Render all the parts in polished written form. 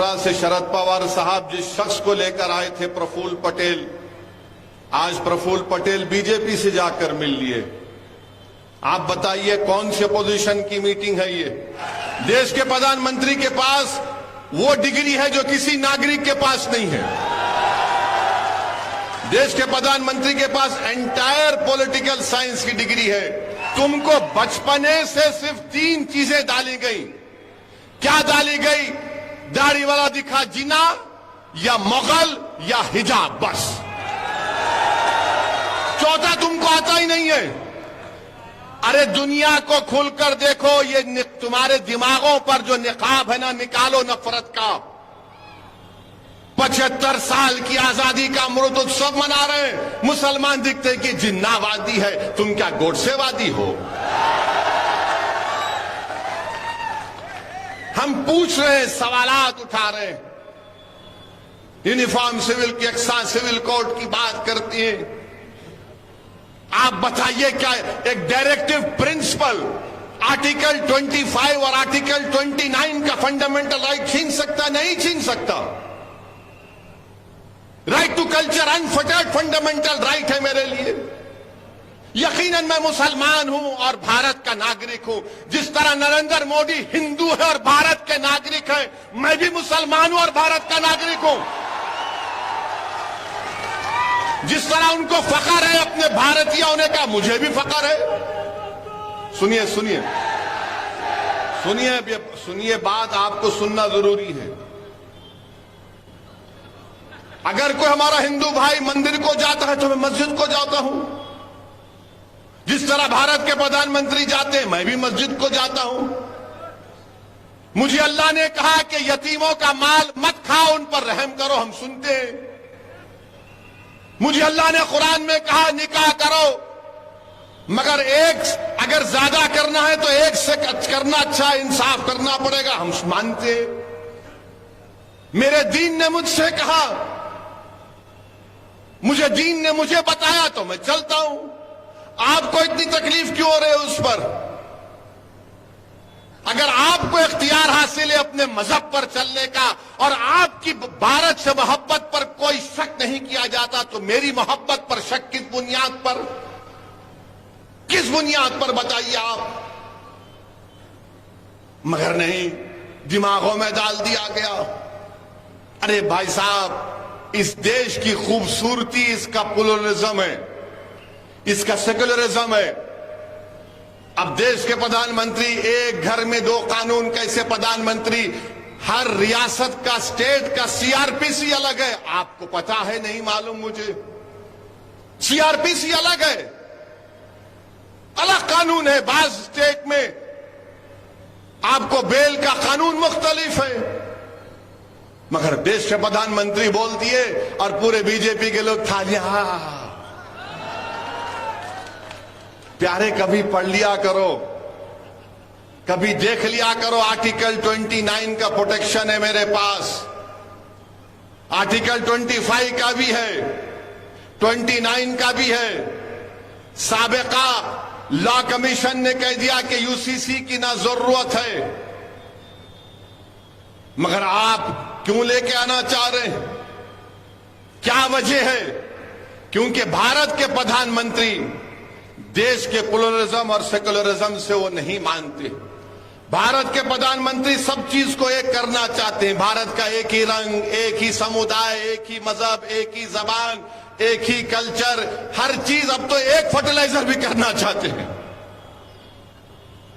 महाराष्ट्र से शरद पवार साहब जिस शख्स को लेकर आए थे प्रफुल्ल पटेल, आज प्रफुल्ल पटेल बीजेपी से जाकर मिल लिए। आप बताइए कौन से पोजीशन की मीटिंग है ये? देश के प्रधानमंत्री के पास वो डिग्री है जो किसी नागरिक के पास नहीं है। देश के प्रधानमंत्री के पास एंटायर पॉलिटिकल साइंस की डिग्री है। तुमको बचपने से सिर्फ 3 चीजें डाली गई। क्या डाली गई? दाढ़ी वाला दिखा जीना, या मुगल, या हिजाब, बस। चौथा तुमको आता ही नहीं है। अरे दुनिया को खुलकर देखो, ये तुम्हारे दिमागों पर जो निकाब है ना, निकालो नफरत का। 75 साल की आजादी का अमृत उत्सव मना रहे हैं, मुसलमान दिखते कि जिन्नावादी है, तुम क्या गोडसेवादी हो? हम पूछ रहे हैं, सवालात उठा रहे हैं। यूनिफॉर्म सिविल की एक्सा सिविल कोड की बात करती है। आप बताइए क्या एक डायरेक्टिव प्रिंसिपल आर्टिकल 25 और आर्टिकल 29 का फंडामेंटल राइट छीन सकता? नहीं छीन सकता। Right to culture unfettered fundamental right है मेरे लिए। यकीनन मैं मुसलमान हूं और भारत का नागरिक हूं। जिस तरह नरेंद्र मोदी हिंदू है और भारत के नागरिक है, मैं भी मुसलमान हूं और भारत का नागरिक हूं। जिस तरह उनको फख्र है अपने भारतीय होने का, मुझे भी फख्र है। सुनिए सुनिए सुनिए सुनिए, बात आपको सुनना जरूरी है। अगर कोई हमारा हिंदू भाई मंदिर को जाता है तो मैं मस्जिद को जाता हूं। जिस तरह भारत के प्रधानमंत्री जाते हैं, मैं भी मस्जिद को जाता हूं। मुझे अल्लाह ने कहा कि यतीमों का माल मत खाओ, उन पर रहम करो, हम सुनते हैं। मुझे अल्लाह ने कुरान में कहा निकाह करो, मगर एक अगर ज्यादा करना है तो एक से करना अच्छा, इंसाफ करना पड़ेगा, हम मानते हैं। मेरे दीन ने मुझसे कहा, मुझे दीन ने मुझे बताया तो मैं चलता हूं। आपको इतनी तकलीफ क्यों हो रही है उस पर? अगर आपको इख्तियार हासिल है अपने मजहब पर चलने का और आपकी भारत से मोहब्बत पर कोई शक नहीं किया जाता, तो मेरी मोहब्बत पर शक किस बुनियाद पर? किस बुनियाद पर बताइए आप? मगर नहीं, दिमागों में डाल दिया गया। अरे भाई साहब, इस देश की खूबसूरती इसका प्लुरलिज्म है, इसका सेकुलरिज्म है। अब देश के प्रधानमंत्री, एक घर में 2 कानून, कैसे प्रधानमंत्री? हर रियासत का, स्टेट का सीआरपीसी अलग है। आपको पता है? नहीं मालूम मुझे। सीआरपीसी अलग है, अलग कानून है। बाज स्टेट में आपको बेल का कानून मुख्तलिफ है। मगर देश के प्रधानमंत्री बोल दिए और पूरे बीजेपी के लोग थालियां। प्यारे, कभी पढ़ लिया करो, कभी देख लिया करो। आर्टिकल 29 का प्रोटेक्शन है मेरे पास, आर्टिकल 25 का भी है, 29 का भी है। साबिका लॉ कमीशन ने कह दिया कि यूसीसी की ना जरूरत है, मगर आप क्यों लेके आना चाह रहे हैं? क्या वजह है? क्योंकि भारत के प्रधानमंत्री देश के प्लुरलिज्म और सेकुलरिज्म से वो नहीं मानते। भारत के प्रधानमंत्री सब चीज को एक करना चाहते हैं। भारत का एक ही रंग, एक ही समुदाय, एक ही मजहब, एक ही जबान, एक ही कल्चर, हर चीज। अब तो एक फर्टिलाइजर भी करना चाहते हैं।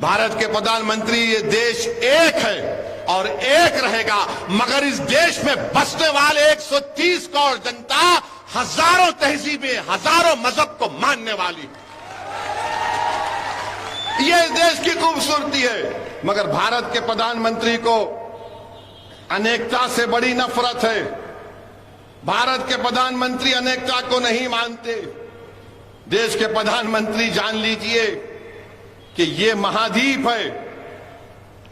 भारत के प्रधानमंत्री, ये देश एक है और एक रहेगा, मगर इस देश में बसने वाले 130 करोड़ जनता हजारों तहजीबें, हजारों मजहब को मानने वाली, ये देश की खूबसूरती है। मगर भारत के प्रधानमंत्री को अनेकता से बड़ी नफरत है। भारत के प्रधानमंत्री अनेकता को नहीं मानते। देश के प्रधानमंत्री, जान लीजिए कि ये महाद्वीप है।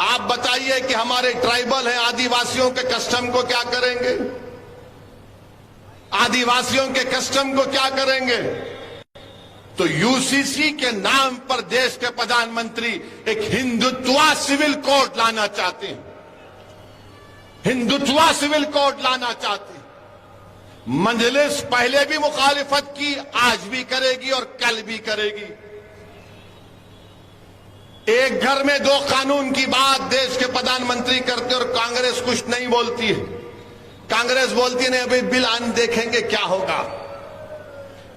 आप बताइए कि हमारे ट्राइबल हैं, आदिवासियों के कस्टम को क्या करेंगे? आदिवासियों के कस्टम को क्या करेंगे? तो यूसीसी के नाम पर देश के प्रधानमंत्री एक हिंदुत्व सिविल कोड लाना चाहते हैं। हिंदुत्वा सिविल कोड लाना चाहती। मजलिस पहले भी मुखालिफत की, आज भी करेगी और कल भी करेगी। एक घर में दो कानून की बात देश के प्रधानमंत्री करते और कांग्रेस कुछ नहीं बोलती है। कांग्रेस बोलती है नहीं अभी बिल आन देखेंगे क्या होगा।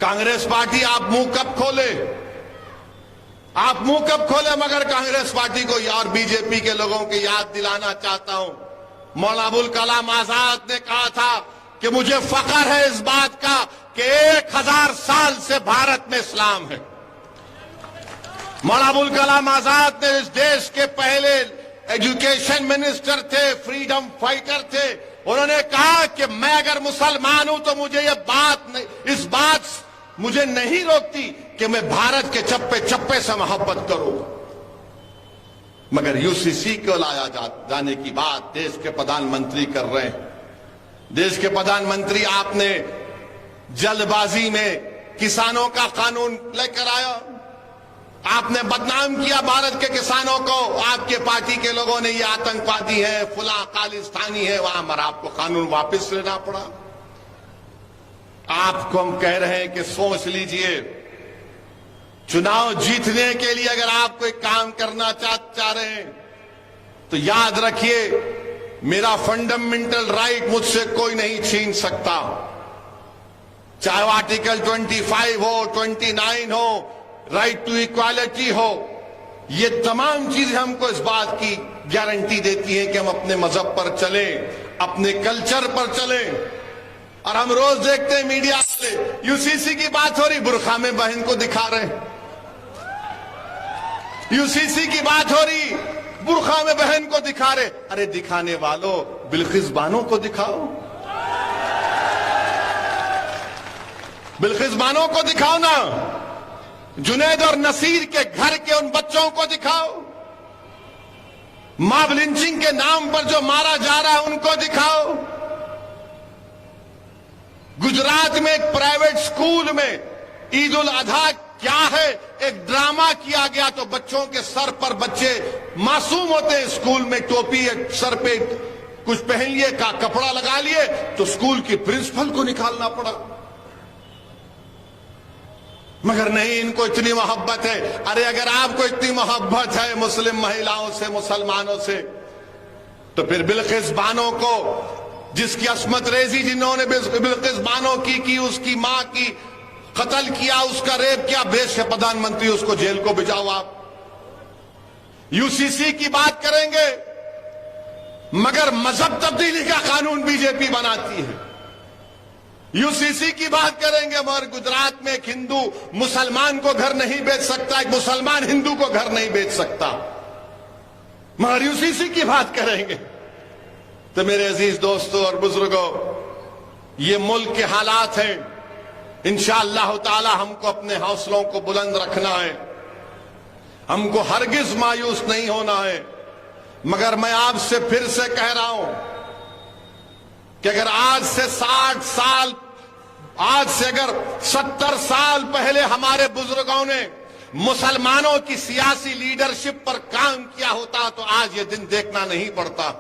कांग्रेस पार्टी आप मुंह कब खोले, आप मुंह कब खोले, मगर कांग्रेस पार्टी को और बीजेपी के लोगों की याद दिलाना चाहता हूं। मौलाना अबुल कलाम आजाद ने कहा था कि मुझे फख्र है इस बात का कि 1000 साल से भारत में इस्लाम है। मौलाना अबुल कलाम आजाद ने इस देश के पहले एजुकेशन मिनिस्टर थे, फ्रीडम फाइटर थे। उन्होंने कहा कि मैं अगर मुसलमान हूं तो मुझे इस बात मुझे नहीं रोकती कि मैं भारत के चप्पे चप्पे से मोहब्बत करूं। मगर यूसीसी को लाया जाने की बात देश के प्रधानमंत्री कर रहे हैं। देश के प्रधानमंत्री आपने जल्दबाजी में किसानों का कानून लेकर आया, आपने बदनाम किया भारत के किसानों को। आपके पार्टी के लोगों ने ये आतंकवादी है, फुला खालिस्तानी है, वहां पर आपको कानून वापस लेना पड़ा। आपको हम कह रहे हैं कि सोच लीजिए, चुनाव जीतने के लिए अगर आप कोई काम करना चाह रहे हैं तो याद रखिए मेरा फंडामेंटल राइट मुझसे कोई नहीं छीन सकता। चाहे वो आर्टिकल 25 हो, 29 हो, राइट टू इक्वालिटी हो, ये तमाम चीजें हमको इस बात की गारंटी देती हैं कि हम अपने मजहब पर चलें, अपने कल्चर पर चलें। और हम रोज देखते हैं मीडिया से यूसीसी की बात हो रही, बुरखा में बहन को दिखा रहे हैं। यूसीसी की बात हो रही, बुरखा में बहन को दिखा रहे। अरे दिखाने वालों, बिल्किस बानो को दिखाओ, बिल्किस बानो को दिखाओ ना। जुनैद और नसीर के घर के उन बच्चों को दिखाओ। मॉब लिंचिंग के नाम पर जो मारा जा रहा है उनको दिखाओ। गुजरात में एक प्राइवेट स्कूल में ईद उल अधा क्या है, एक ड्रामा किया गया तो बच्चों के सर पर, बच्चे मासूम होते हैं, स्कूल में टोपी सर पे कुछ पहन लिए, का कपड़ा लगा लिए तो स्कूल की प्रिंसिपल को निकालना पड़ा। मगर नहीं, इनको इतनी मोहब्बत है। अरे अगर आपको इतनी मोहब्बत है मुस्लिम महिलाओं से, मुसलमानों से, तो फिर बिल्किस बानो को, जिसकी अस्मत रेजी जिन्होंने बिल्किस बानो की उसकी मां की कत्ल किया, उसका रेप किया, देश के प्रधानमंत्री उसको जेल को भिजाओ। आप यूसीसी की बात करेंगे मगर मजहब तब्दीली का कानून बीजेपी बनाती है। यूसीसी की बात करेंगे मगर गुजरात में एक हिंदू मुसलमान को घर नहीं बेच सकता, एक मुसलमान हिंदू को घर नहीं बेच सकता, मगर यूसीसी की बात करेंगे। तो मेरे अजीज दोस्तों और बुजुर्गों, ये मुल्क के हालात हैं। इंशाअल्लाह ताला हमको अपने हौसलों को बुलंद रखना है, हमको हरगिज मायूस नहीं होना है। मगर मैं आपसे फिर से कह रहा हूं कि अगर आज से 60 साल, आज से अगर 70 साल पहले हमारे बुजुर्गों ने मुसलमानों की सियासी लीडरशिप पर काम किया होता तो आज ये दिन देखना नहीं पड़ता।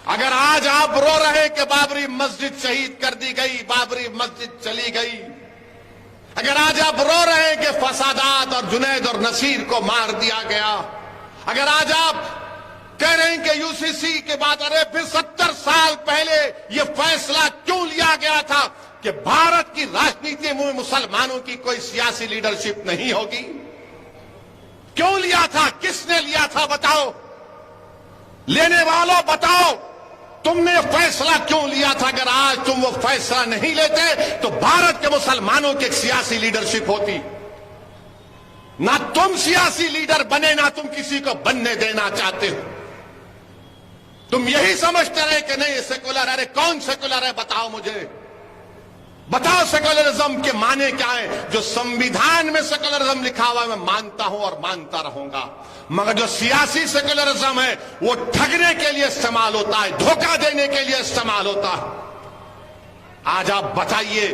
अगर आज आप रो रहे कि बाबरी मस्जिद शहीद कर दी गई, बाबरी मस्जिद चली गई, अगर आज आप रो रहे हैं कि फसादात और जुनैद और नसीर को मार दिया गया, अगर आज आप कह रहे हैं कि यूसीसी के बाद, अरे फिर 70 साल पहले यह फैसला क्यों लिया गया था कि भारत की राजनीति में मुसलमानों की कोई सियासी लीडरशिप नहीं होगी? क्यों लिया था? किसने लिया था? बताओ, लेने वालों बताओ, तुमने फैसला क्यों लिया था? अगर आज तुम वो फैसला नहीं लेते तो भारत के मुसलमानों की एक सियासी लीडरशिप होती। ना तुम सियासी लीडर बने, ना तुम किसी को बनने देना चाहते हो। तुम यही समझते रहे कि नहीं सेकुलर, अरे कौन सेकुलर है? बताओ मुझे, बताओ सेकुलरिज्म के माने क्या है? जो संविधान में सेकुलरिज्म लिखा हुआ है मैं मानता हूं और मानता रहूंगा, मगर जो सियासी सेकुलरिज्म है वो ठगने के लिए इस्तेमाल होता है, धोखा देने के लिए इस्तेमाल होता है। आज आप बताइए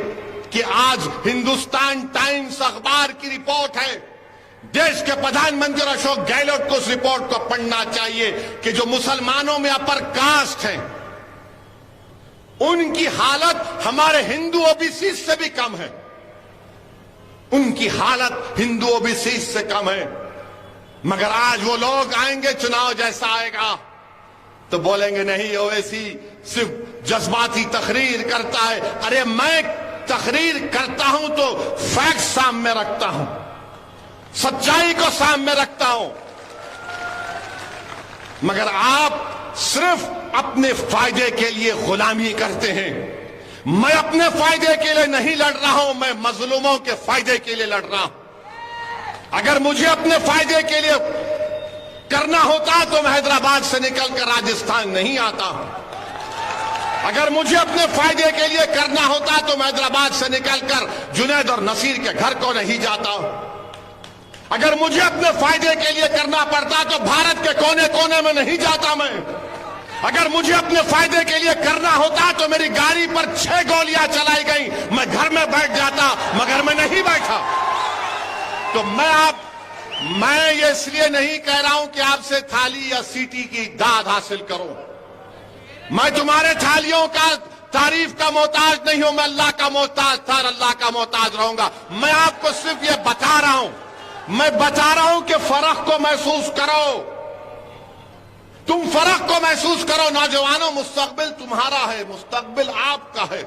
कि आज हिंदुस्तान टाइम्स अखबार की रिपोर्ट है, देश के प्रधानमंत्री अशोक गहलोत को उस रिपोर्ट को पढ़ना चाहिए कि जो मुसलमानों में अपर कास्ट हैं उनकी हालत हमारे हिंदू ओबीसी से भी कम है। उनकी हालत हिंदू ओबीसी से कम है। मगर आज वो लोग आएंगे, चुनाव जैसा आएगा तो बोलेंगे नहीं ओवैसी सिर्फ जज्बाती तकरीर करता है। अरे मैं तकरीर करता हूं तो फैक्ट सामने रखता हूं, सच्चाई को सामने रखता हूं। मगर आप सिर्फ अपने फायदे के लिए गुलामी करते हैं। मैं अपने फायदे के लिए नहीं लड़ रहा हूं, मैं मजलूमों के फायदे के लिए लड़ रहा हूं। अगर मुझे अपने फायदे के लिए करना होता तो मैं हैदराबाद से निकलकर राजस्थान नहीं आता। अगर मुझे अपने फायदे के लिए करना होता तो मैं हैदराबाद से निकलकर जुनैद और नसीर के घर को नहीं जाता। अगर मुझे अपने फायदे के लिए करना पड़ता तो भारत के कोने कोने में नहीं जाता मैं। अगर मुझे अपने फायदे के लिए करना होता तो मेरी गाड़ी पर 6 गोलियां चलाई गई, मैं घर में बैठ जाता, मगर मैं नहीं बैठा। तो मैं ये इसलिए नहीं कह रहा हूं कि आपसे थाली या सीटी की दाद हासिल करूं। मैं तुम्हारे थालियों का तारीफ का मोहताज नहीं हूं, मैं अल्लाह का मोहताज था और अल्लाह का मोहताज रहूंगा। मैं आपको सिर्फ ये बता रहा हूं, मैं बता रहा हूं कि फर्क को महसूस करो, तुम फर्क को महसूस करो। नौजवानों, मुस्तकबिल तुम्हारा है, मुस्तकबिल आपका है।